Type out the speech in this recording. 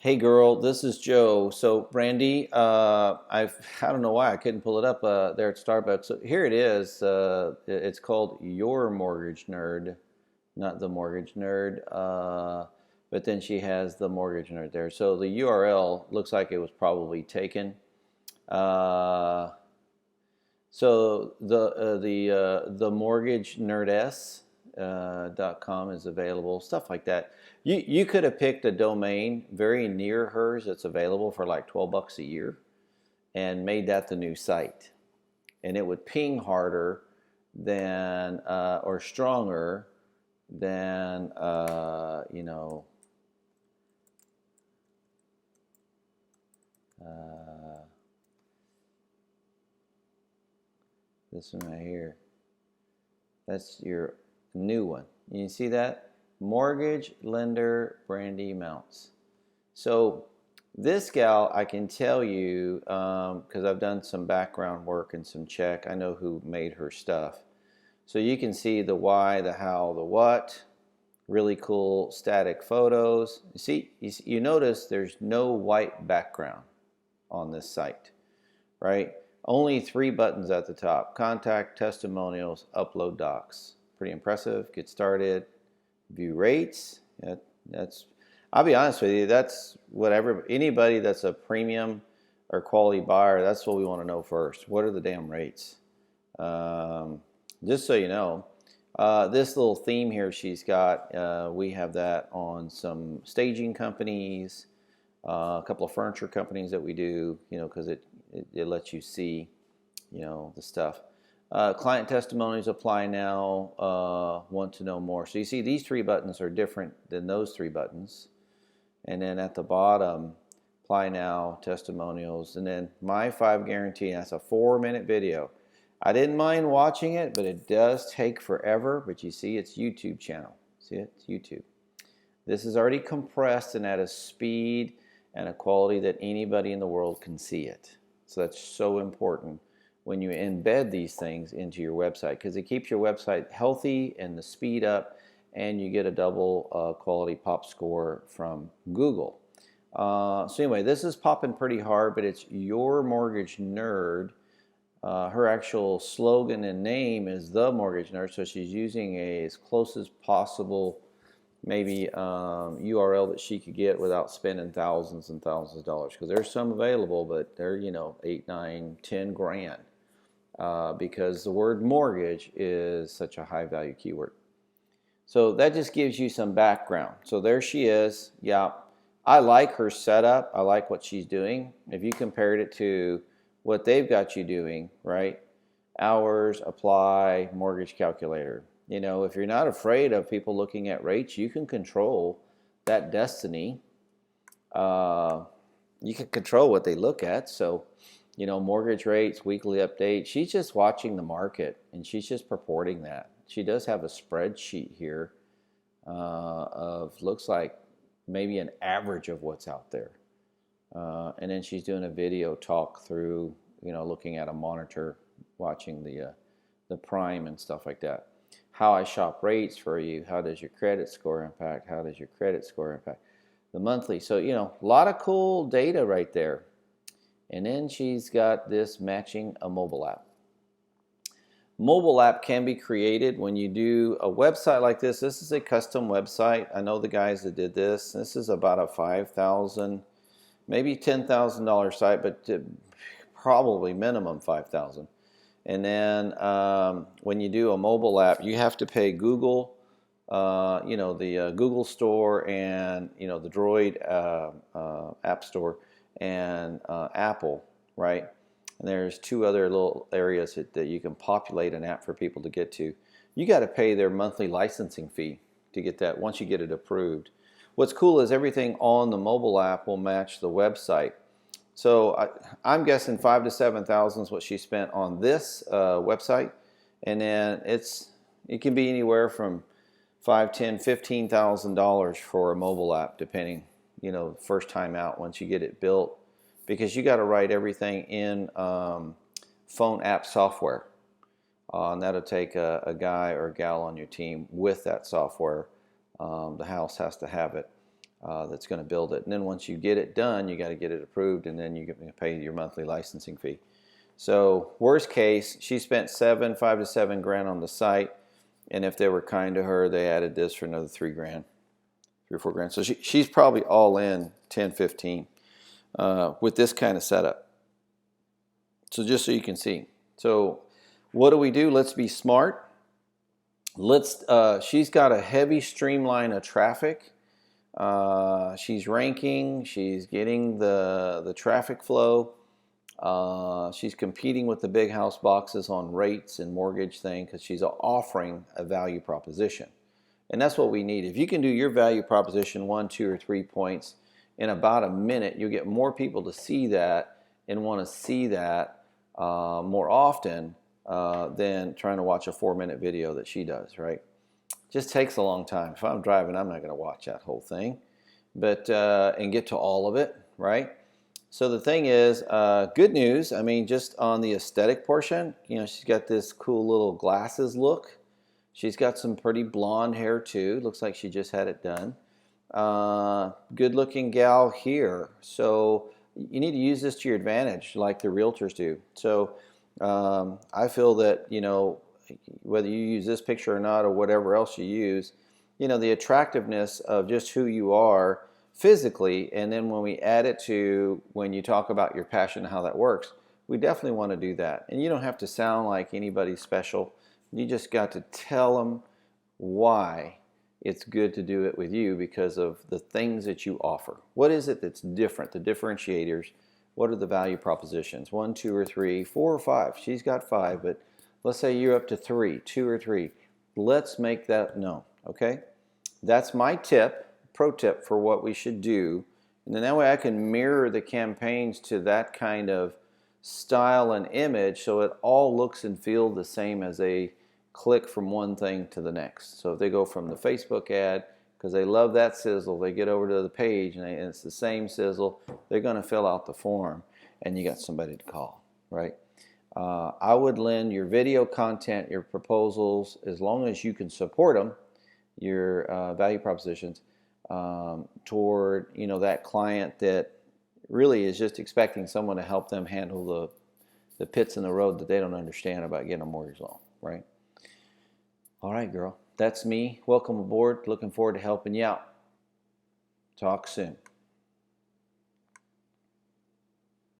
Hey girl, this is Joe. So Brandy, I don't know why I couldn't pull it up there at Starbucks. So here it is. It's called Your Mortgage Nerd, not the Mortgage Nerd. But then she has the Mortgage Nerd there. So the URL looks like it was probably taken. Uh, so the Mortgage Nerdess .com is available. Stuff like that. You could have picked a domain very near hers that's available for like $12 a year and made that the new site, and it would ping harder than or stronger than uh, this one right here. That's your new one. You see that? Mortgage Lender Brandy Mounts. So this gal, I can tell you, because I've done some background work and some check, I know who made her stuff. So you can see the why, the how, the what. Really cool static photos. You see, you notice there's no white background on this site, right? Only 3 buttons at the top: contact, testimonials, upload docs. Pretty impressive. Get started, view rates. That's, I'll be honest with you, that's whatever, anybody that's a premium or quality buyer, that's what we want to know first. What are the damn rates? Just so you know, this little theme here she's got, we have that on some staging companies, a couple of furniture companies that we do, because it lets you see, the stuff. Client testimonies apply now, want to know more. So you see these 3 buttons are different than those 3 buttons. And then at the bottom, apply now, testimonials, and then my 5 guarantee. That's a 4-minute video. I didn't mind watching it, but it does take forever. But you see it's YouTube channel. See it? It's YouTube. This is already compressed and at a speed and a quality that anybody in the world can see it. So that's so important when you embed these things into your website, because it keeps your website healthy and the speed up, and you get a double quality pop score from Google. So anyway, this is popping pretty hard, but it's Your Mortgage Nerd. Her actual slogan and name is The Mortgage Nerd, so she's using as close as possible maybe URL that she could get without spending thousands and thousands of dollars, because there's some available, but they're 8, 9, 10 grand, because the word mortgage is such a high value keyword. So that just gives you some background. So there she is. Yeah, I like her setup. I like what she's doing. If you compared it to what they've got you doing, right? Hours, apply, mortgage calculator. If you're not afraid of people looking at rates, you can control that destiny. You can control what they look at. So, mortgage rates, weekly update. She's just watching the market, and she's just purporting that. She does have a spreadsheet here of, looks like maybe an average of what's out there. And then she's doing a video talk through, looking at a monitor, watching the prime and stuff like that. How I shop rates for you. How does your credit score impact? How does your credit score impact the monthly? So, a lot of cool data right there. And then she's got this matching a mobile app. Mobile app can be created when you do a website like this. This is a custom website. I know the guys that did this. This is about a $5,000, maybe $10,000 site, but probably minimum $5,000. And then when you do a mobile app, you have to pay Google, the Google Store, and the Droid App Store, and Apple, right? And there's 2 other little areas that you can populate an app for people to get to. You got to pay their monthly licensing fee to get that once you get it approved. What's cool is everything on the mobile app will match the website. So I'm guessing 5,000 to 7,000 is what she spent on this website, and then it can be anywhere from $5,000, $10,000, $15,000 for a mobile app, depending, first time out once you get it built, because you got to write everything in phone app software, and that'll take a guy or a gal on your team with that software. The house has to have it. that's going to build it. And then once you get it done, you got to get it approved, and then you get to pay your monthly licensing fee. So worst case, she spent $5 to $7 grand on the site, and if they were kind to her, they added this for another $3 grand, 3 or 4 grand. So she's probably all in 10, 15 with this kind of setup. So just so you can see. So what do? Let's be smart. She's got a heavy streamline of traffic. She's ranking. She's getting the traffic flow. She's competing with the big house boxes on rates and mortgage thing because she's offering a value proposition. And that's what we need. If you can do your value proposition 1, 2, or 3 points in about a minute, you'll get more people to see that and want to see that more often than trying to watch a 4-minute video that she does, right? Just takes a long time. If I'm driving, I'm not going to watch that whole thing, but and get to all of it, right? So the thing is, good news. I mean, just on the aesthetic portion, you know, she's got this cool little glasses look. She's got some pretty blonde hair too. Looks like she just had it done. Good looking gal here. So you need to use this to your advantage like the realtors do. So I feel that, you know, whether you use this picture or not or whatever else you use, you know, the attractiveness of just who you are physically, and then when we add it to when you talk about your passion and how that works, we definitely want to do that. And you don't have to sound like anybody special. You just got to tell them why it's good to do it with you because of the things that you offer. What is it that's different, the differentiators? What are the value propositions? 1, 2, or 3, 4 or 5. She's got 5, but let's say you're up to 3, 2 or 3. Let's make that known, okay? That's my tip, pro tip for what we should do. And then that way I can mirror the campaigns to that kind of style and image so it all looks and feels the same as they click from one thing to the next. So if they go from the Facebook ad, because they love that sizzle, they get over to the page and it's the same sizzle, they're going to fill out the form and you got somebody to call, right? I would lend your video content, your proposals, as long as you can support them, your value propositions, toward, you know, that client that really is just expecting someone to help them handle the pits in the road that they don't understand about getting a mortgage loan, right? All right, girl, that's me. Welcome aboard. Looking forward to helping you out. Talk soon.